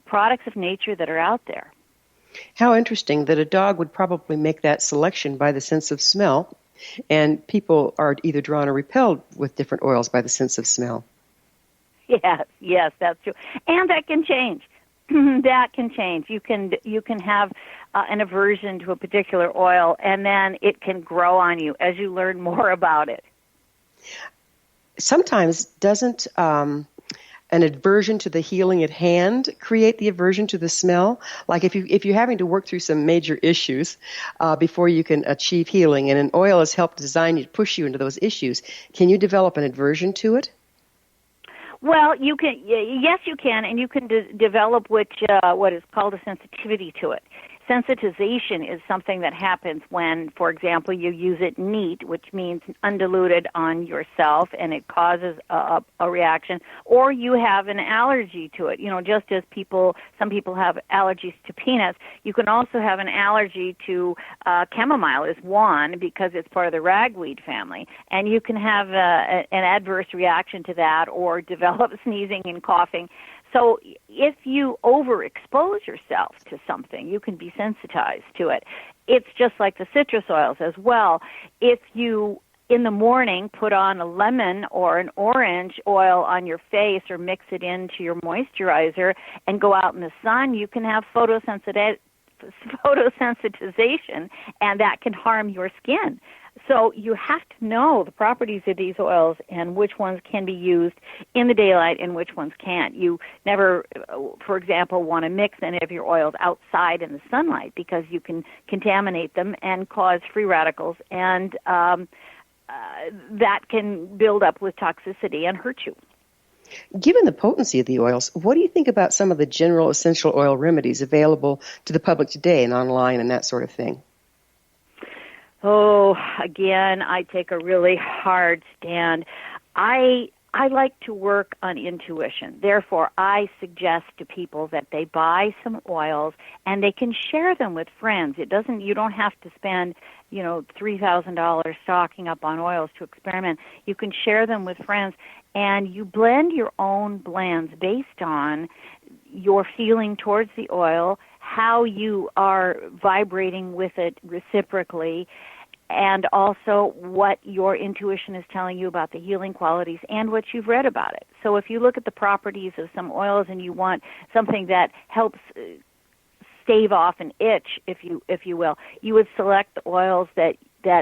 Speaker 5: products of nature that are out there.
Speaker 2: How interesting that a dog would probably make that selection by the sense of smell, and people are either drawn or repelled with different oils by the sense of smell.
Speaker 5: Yes, that's true. And that can change. That can change. You can have an aversion to a particular oil, and then it can grow on you as you learn more about it.
Speaker 2: Sometimes doesn't an aversion to the healing at hand create the aversion to the smell? Like if you're having to work through some major issues before you can achieve healing, and an oil has helped design you, push you into those issues, can you develop an aversion to it?
Speaker 5: Well, you can. Yes, you can, and you can develop what is called a sensitivity to it. Sensitization is something that happens when, for example, you use it neat, which means undiluted on yourself, and it causes a reaction, or you have an allergy to it. Just as some people have allergies to peanuts, you can also have an allergy to chamomile is one, because it's part of the ragweed family, and you can have an adverse reaction to that or develop sneezing and coughing. So if you overexpose yourself to something, you can be sensitized to it. It's just like the citrus oils as well. If you, in the morning, put on a lemon or an orange oil on your face or mix it into your moisturizer and go out in the sun, you can have photosensitization, and that can harm your skin. So you have to know the properties of these oils and which ones can be used in the daylight and which ones can't. You never, for example, want to mix any of your oils outside in the sunlight, because you can contaminate them and cause free radicals, and that can build up with toxicity and hurt you.
Speaker 2: Given the potency of the oils, what do you think about some of the general essential oil remedies available to the public today and online and that sort of thing?
Speaker 5: Oh, again, I take a really hard stand. I like to work on intuition. Therefore, I suggest to people that they buy some oils and they can share them with friends. You don't have to spend, $3,000 stocking up on oils to experiment. You can share them with friends, and you blend your own blends based on your feeling towards the oil, how you are vibrating with it reciprocally, and also what your intuition is telling you about the healing qualities and what you've read about it. So if you look at the properties of some oils and you want something that helps stave off an itch, if you will, you would select the oils that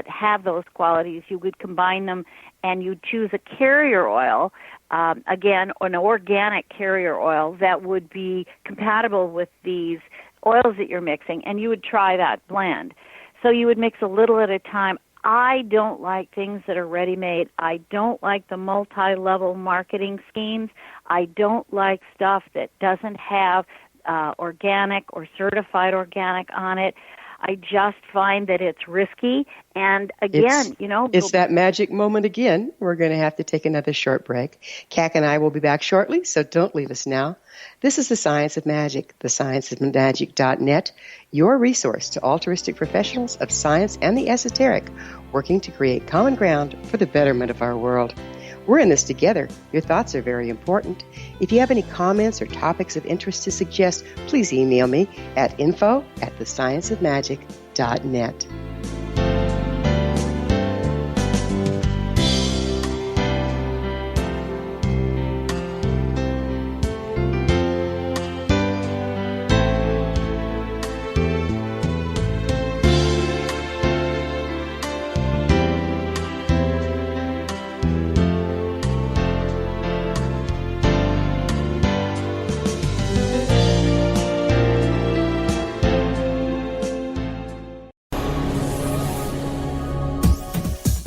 Speaker 5: have those qualities. You would combine them, and you choose a carrier oil, again, an organic carrier oil that would be compatible with these oils that you're mixing, and you would try that blend. So you would mix a little at a time. I don't like things that are ready-made. I don't like the multi-level marketing schemes. I don't like stuff that doesn't have organic or certified organic on it. I just find that it's risky. And again,
Speaker 2: it's that magic moment again. We're going to have to take another short break. Kac and I will be back shortly, so don't leave us now. This is The Science of Magic, thescienceofmagic.net, your resource to altruistic professionals of science and the esoteric, working to create common ground for the betterment of our world. We're in this together. Your thoughts are very important. If you have any comments or topics of interest to suggest, please email me at info@thescienceofmagic.net.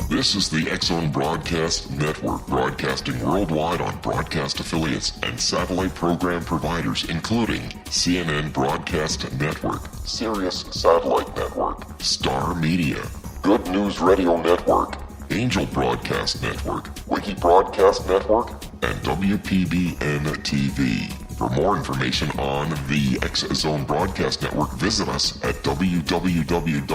Speaker 1: This is the X-Zone Broadcast Network, broadcasting worldwide on broadcast affiliates and satellite program providers, including CNN Broadcast Network, Sirius Satellite Network, Star Media, Good News Radio Network, Angel Broadcast Network, Wiki Broadcast Network, and WPBN TV. For more information on the X-Zone Broadcast Network, visit us at www.xzbn.net.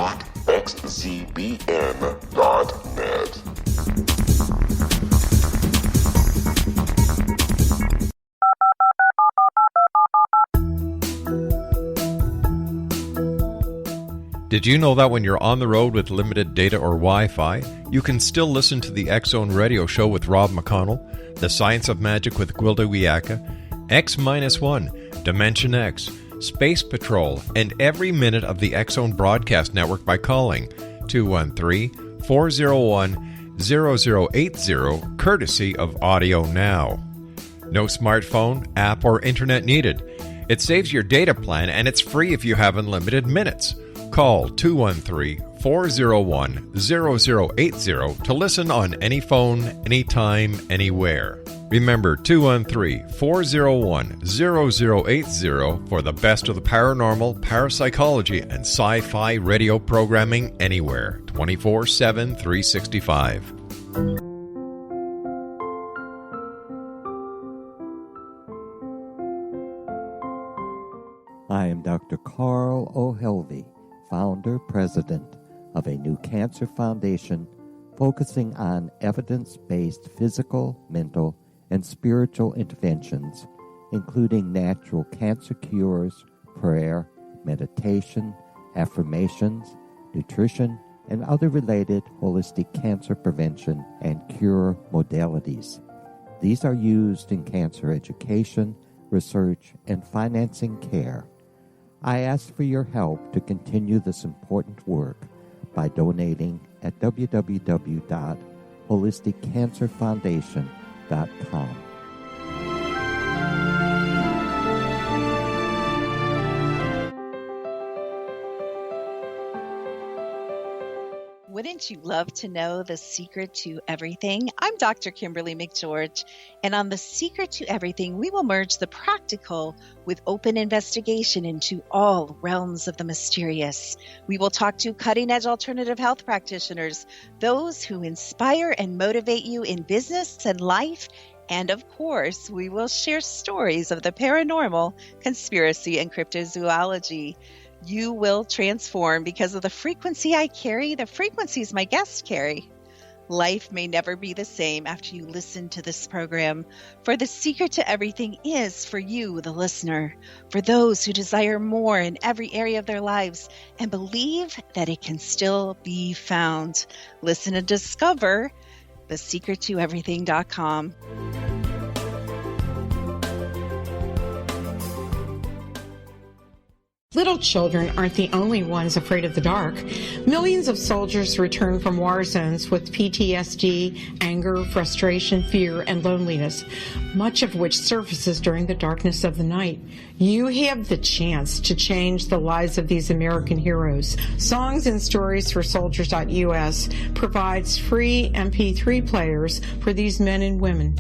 Speaker 3: Did you know that when you're on the road with limited data or Wi-Fi, you can still listen to the X-Zone Radio Show with Rob McConnell, The Science of Magic with Gwilda Wiyaka, X-1, Dimension X, Space Patrol, and every minute of the X-Zone Broadcast Network by calling 213-401-0080, courtesy of Audio Now. No smartphone, app, or internet needed. It saves your data plan, and it's free if you have unlimited minutes. Call 213-401-0080 to listen on any phone, anytime, anywhere. Remember 213-401-0080 for the best of the paranormal, parapsychology, and sci-fi radio programming anywhere, 24/7, 365.
Speaker 6: I am Dr. Carl O'Helvey, founder, president of a new cancer foundation focusing on evidence-based physical, mental, and spiritual interventions, including natural cancer cures, prayer, meditation, affirmations, nutrition, and other related holistic cancer prevention and cure modalities. These are used in cancer education, research, and financing care. I ask for your help to continue this important work by donating at www.holisticcancerfoundation.com.
Speaker 7: Wouldn't you love to know the secret to everything? I'm Dr. Kimberly McGeorge, and on The Secret to Everything, we will merge the practical with open investigation into all realms of the mysterious. We will talk to cutting-edge alternative health practitioners, those who inspire and motivate you in business and life, and of course, we will share stories of the paranormal, conspiracy, and cryptozoology. You will transform because of the frequency I carry, the frequencies my guests carry. Life may never be the same after you listen to this program, for the secret to everything is for you, the listener, for those who desire more in every area of their lives and believe that it can still be found. Listen and discover thesecrettoeverything.com.
Speaker 8: Little children aren't the only ones afraid of the dark. Millions of soldiers return from war zones with PTSD, anger, frustration, fear, and loneliness, much of which surfaces during the darkness of the night. You have the chance to change the lives of these American heroes. Songs and Stories for Soldiers.us provides free MP3 players for these men and women.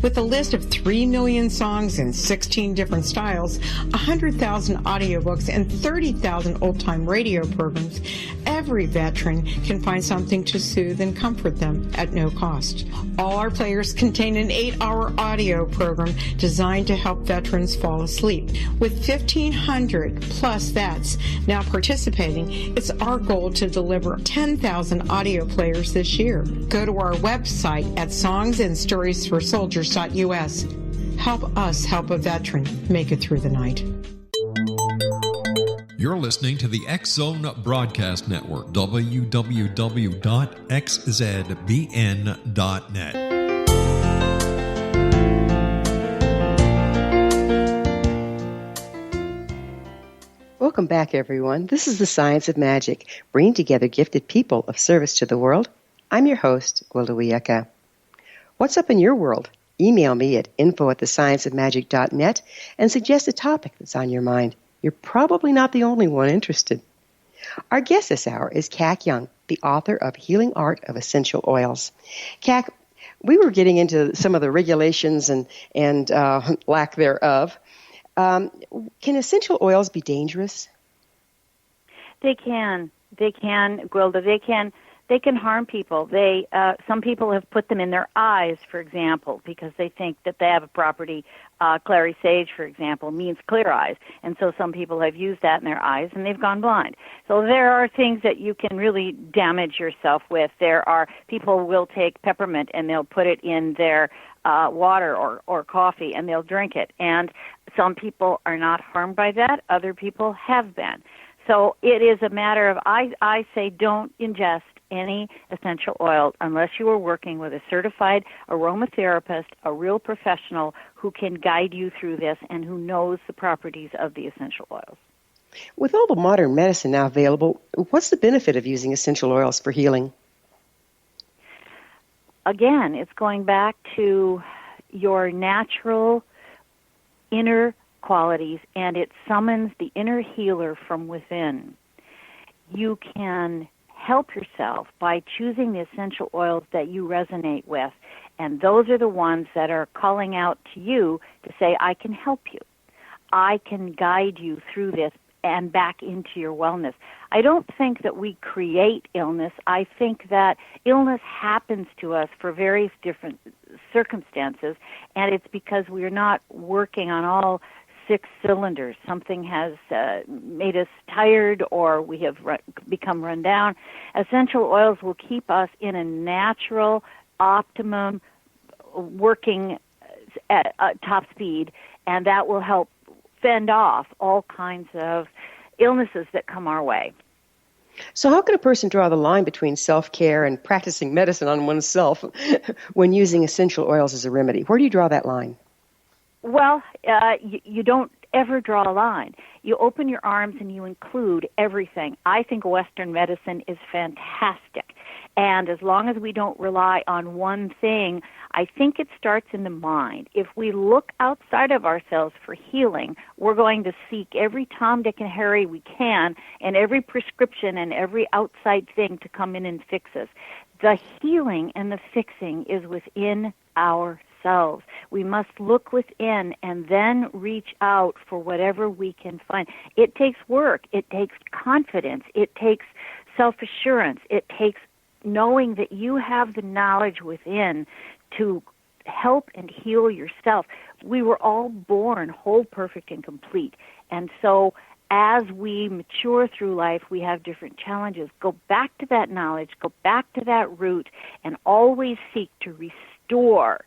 Speaker 8: With a list of 3 million songs in 16 different styles, 100,000 audiobooks, and 30,000 old-time radio programs, every veteran can find something to soothe and comfort them at no cost. All our players contain an 8-hour audio program designed to help veterans fall asleep. With 1,500 plus vets now participating, it's our goal to deliver 10,000 audio players this year. Go to our website at songsandstoriesforsoldiers.us. Help us help a veteran make it through the night.
Speaker 3: You're listening to the X-Zone Broadcast Network, www.xzbn.net.
Speaker 2: Welcome back, everyone. This is the Science of Magic, bringing together gifted people of service to the world. I'm your host, Gwilda Wiyaka. What's up in your world? Email me at info@thescienceofmagic.net and suggest a topic that's on your mind. You're probably not the only one interested. Our guest this hour is Kac Young, the author of Healing Art of Essential Oils. Kac, we were getting into some of the regulations and lack thereof. Can essential oils be dangerous?
Speaker 5: They can, Gwilda. They can harm people. Some people have put them in their eyes, for example, because they think that they have a property. Clary sage, for example, means clear eyes, and so some people have used that in their eyes and they've gone blind. So there are things that you can really damage yourself with. There are people will take peppermint and they'll put it in their water or coffee and they'll drink it. And some people are not harmed by that. Other people have been. So it is a matter of, I say don't ingest any essential oil unless you are working with a certified aromatherapist, a real professional who can guide you through this and who knows the properties of the essential oils.
Speaker 2: With all the modern medicine now available, what's the benefit of using essential oils for healing?
Speaker 5: Again, it's going back to your natural inner qualities, and it summons the inner healer from within. You can help yourself by choosing the essential oils that you resonate with And those are the ones that are calling out to you to say, I can help you. I can guide you through this and back into your wellness. I don't think that we create illness. I think that illness happens to us for various different circumstances, and it's because we're not working on all 6 cylinders. Something has made us tired, or we have become run down. Essential oils will keep us in a natural, optimum, working at top speed, and that will help fend off all kinds of illnesses that come our way.
Speaker 2: So how can a person draw the line between self-care and practicing medicine on oneself when using essential oils as a remedy? Where do you draw that line?
Speaker 5: Well, you don't ever draw a line. You open your arms and you include everything. I think Western medicine is fantastic. And as long as we don't rely on one thing, I think it starts in the mind. If we look outside of ourselves for healing, we're going to seek every Tom, Dick, and Harry we can, and every prescription and every outside thing to come in and fix us. The healing and the fixing is within ourselves. We must look within and then reach out for whatever we can find. It takes work. It takes confidence. It takes self-assurance. It takes knowing that you have the knowledge within to help and heal yourself. We were all born whole, perfect, and complete. And so as we mature through life, we have different challenges. Go back to that knowledge, go back to that root, and always seek to restore.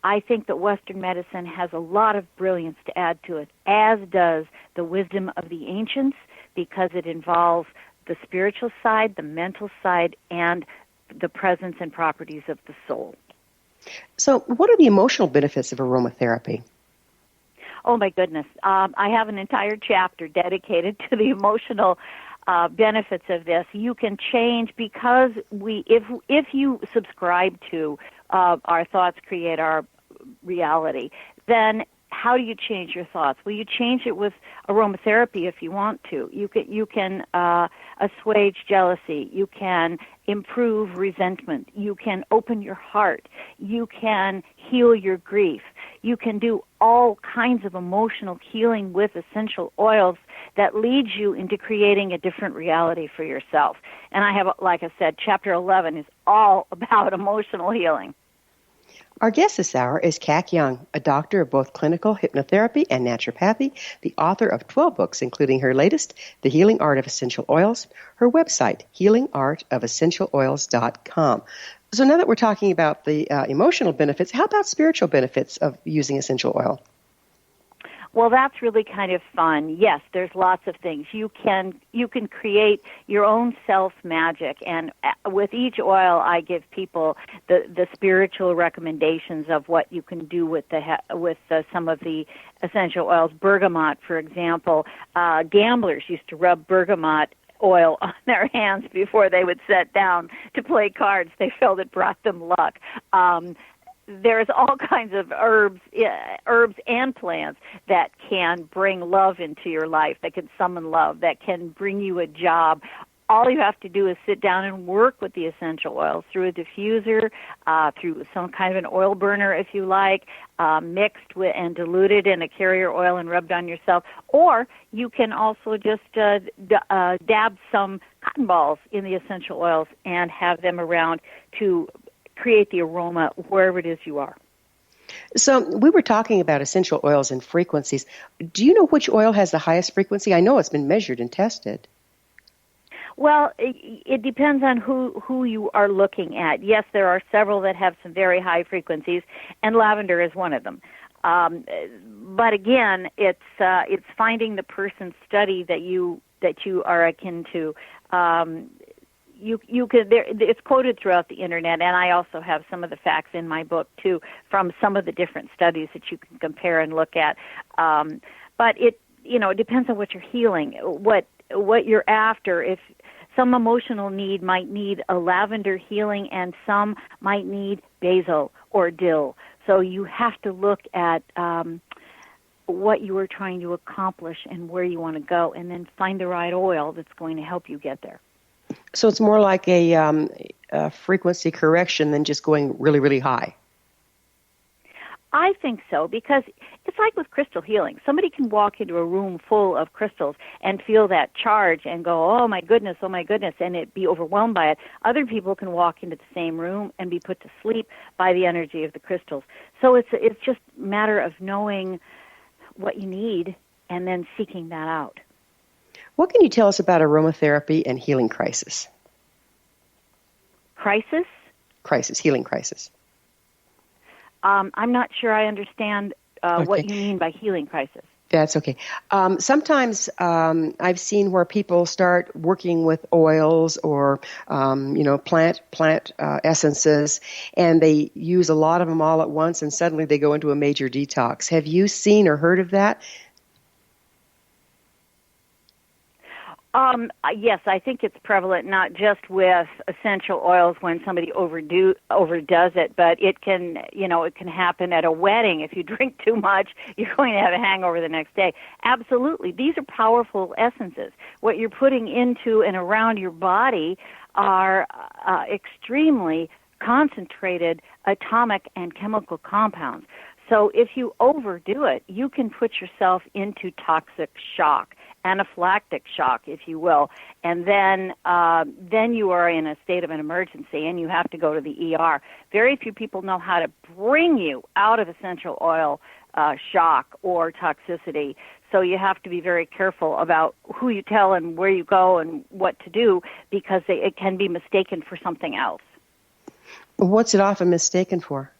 Speaker 5: I think that Western medicine has a lot of brilliance to add to it, as does the wisdom of the ancients, because it involves the spiritual side, the mental side, and the presence and properties of the soul.
Speaker 2: So what are the emotional benefits of aromatherapy?
Speaker 5: Oh, my goodness. I have an entire chapter dedicated to the emotional benefits of this. You can change because if you subscribe to our thoughts create our reality, then how do you change your thoughts? Well, you change it with aromatherapy if you want to. You can assuage jealousy. You can improve resentment. You can open your heart. You can heal your grief. You can do all kinds of emotional healing with essential oils that leads you into creating a different reality for yourself. And I have, like I said, Chapter 11 is all about emotional healing.
Speaker 2: Our guest this hour is Kac Young, a doctor of both clinical hypnotherapy and naturopathy, the author of 12 books, including her latest, The Healing Art of Essential Oils, her website, healingartofessentialoils.com. So now that we're talking about the emotional benefits, how about spiritual benefits of using essential oil?
Speaker 5: Well, that's really kind of fun. Yes, there's lots of things. You can create your own self magic, and with each oil, I give people the spiritual recommendations of what you can do with some of the essential oils. Bergamot, for example, gamblers used to rub bergamot oil on their hands before they would sit down to play cards. They felt it brought them luck. There's all kinds of herbs and plants that can bring love into your life, that can summon love, that can bring you a job. All you have to do is sit down and work with the essential oils through a diffuser, through some kind of an oil burner, if you like, mixed with and diluted in a carrier oil and rubbed on yourself. Or you can also just dab some cotton balls in the essential oils and have them around to create the aroma wherever it is you are.
Speaker 2: So we were talking about essential oils and frequencies. Do you know which oil has the highest frequency? I know it's been measured and tested.
Speaker 5: Well, it depends on who you are looking at. Yes, there are several that have some very high frequencies, and lavender is one of them. But again, it's finding the person's study that you are akin to. It's quoted throughout the internet, and I also have some of the facts in my book too, from some of the different studies that you can compare and look at. But it depends on what you're healing, what you're after. If some emotional need might need a lavender healing, and some might need basil or dill. So you have to look at what you are trying to accomplish and where you want to go, and then find the right oil that's going to help you get there.
Speaker 2: So it's more like a frequency correction than just going really, really high.
Speaker 5: I think so, because it's like with crystal healing. Somebody can walk into a room full of crystals and feel that charge and go, oh my goodness, and it be overwhelmed by it. Other people can walk into the same room and be put to sleep by the energy of the crystals. So it's just a matter of knowing what you need and then seeking that out.
Speaker 2: What can you tell us about aromatherapy and healing crisis?
Speaker 5: Crisis?
Speaker 2: Crisis, healing crisis.
Speaker 5: I'm not sure I understand what you mean by healing crisis.
Speaker 2: That's okay. Sometimes I've seen where people start working with oils or plant essences, and they use a lot of them all at once, and suddenly they go into a major detox. Have you seen or heard of that?
Speaker 5: Yes, I think it's prevalent not just with essential oils when somebody overdoes it, but it can happen at a wedding. If you drink too much, you're going to have a hangover the next day. Absolutely. These are powerful essences. What you're putting into and around your body are extremely concentrated atomic and chemical compounds. So if you overdo it, you can put yourself into toxic shock, anaphylactic shock, if you will, and then you are in a state of an emergency and you have to go to the ER. Very few people know how to bring you out of essential oil shock or toxicity, so you have to be very careful about who you tell and where you go and what to do, because it can be mistaken for something else.
Speaker 2: What's it often mistaken for?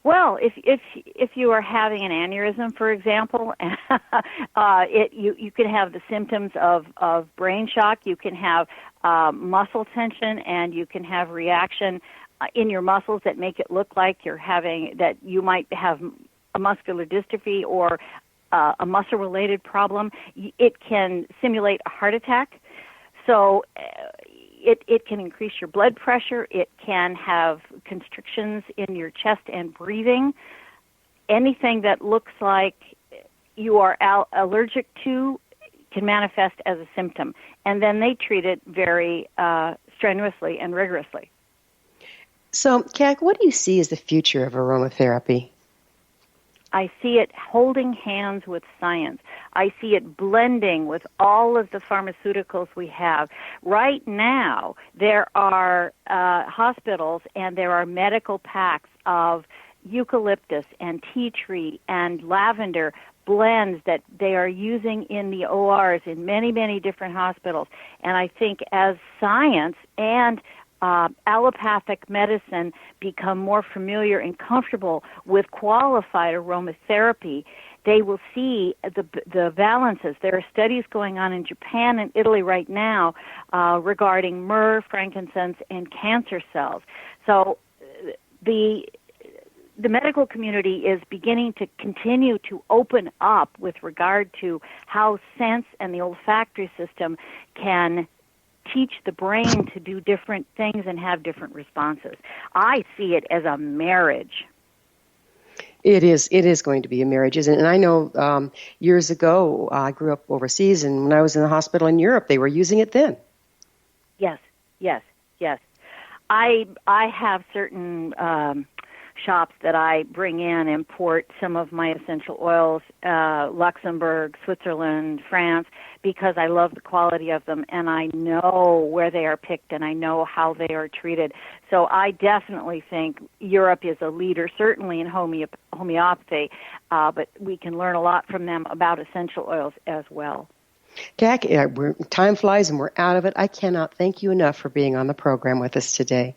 Speaker 5: Well, if you are having an aneurysm, for example, you can have the symptoms of brain shock. You can have muscle tension, and you can have reaction in your muscles that make it look like that you might have a muscular dystrophy or a muscle-related problem. It can simulate a heart attack. So it can increase your blood pressure. It can have constrictions in your chest and breathing. Anything that looks like you are allergic to can manifest as a symptom. And then they treat it very strenuously and rigorously.
Speaker 2: So, Kac, what do you see as the future of aromatherapy?
Speaker 5: I see it holding hands with science. I see it blending with all of the pharmaceuticals we have. Right now, there are hospitals and there are medical packs of eucalyptus and tea tree and lavender blends that they are using in the ORs in many, many different hospitals. And I think as science and allopathic medicine become more familiar and comfortable with qualified aromatherapy, they will see the balances. There are studies going on in Japan and Italy right now regarding myrrh, frankincense, and cancer cells. So the medical community is beginning to continue to open up with regard to how sense and the olfactory system can teach the brain to do different things and have different responses. I see it as a marriage.
Speaker 2: It is going to be a marriage, isn't it? And I know years ago, I grew up overseas, and when I was in the hospital in Europe, they were using it then.
Speaker 5: Yes. I have certain shops that I bring in, import some of my essential oils, Luxembourg, Switzerland, France, because I love the quality of them and I know where they are picked and I know how they are treated. So I definitely think Europe is a leader, certainly in homeopathy, but we can learn a lot from them about essential oils as well.
Speaker 2: Kac, time flies and we're out of it. I cannot thank you enough for being on the program with us today.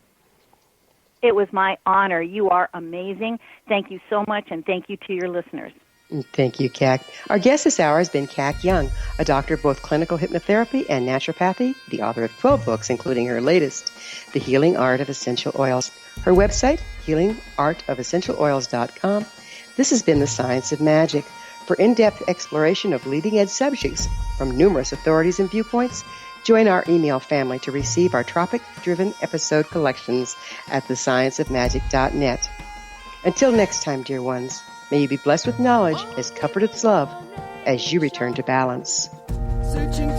Speaker 5: It was my honor. You are amazing. Thank you so much, and thank you to your listeners.
Speaker 2: Thank you, Kac. Our guest this hour has been Kac Young, a doctor of both clinical hypnotherapy and naturopathy, the author of 12 books, including her latest, The Healing Art of Essential Oils. Her website, healingartofessentialoils.com. This has been The Science of Magic. For in-depth exploration of leading-edge subjects from numerous authorities and viewpoints, join our email family to receive our topic-driven episode collections at thescienceofmagic.net. Until next time, dear ones, may you be blessed with knowledge as comfort its love as you return to balance.
Speaker 9: Searching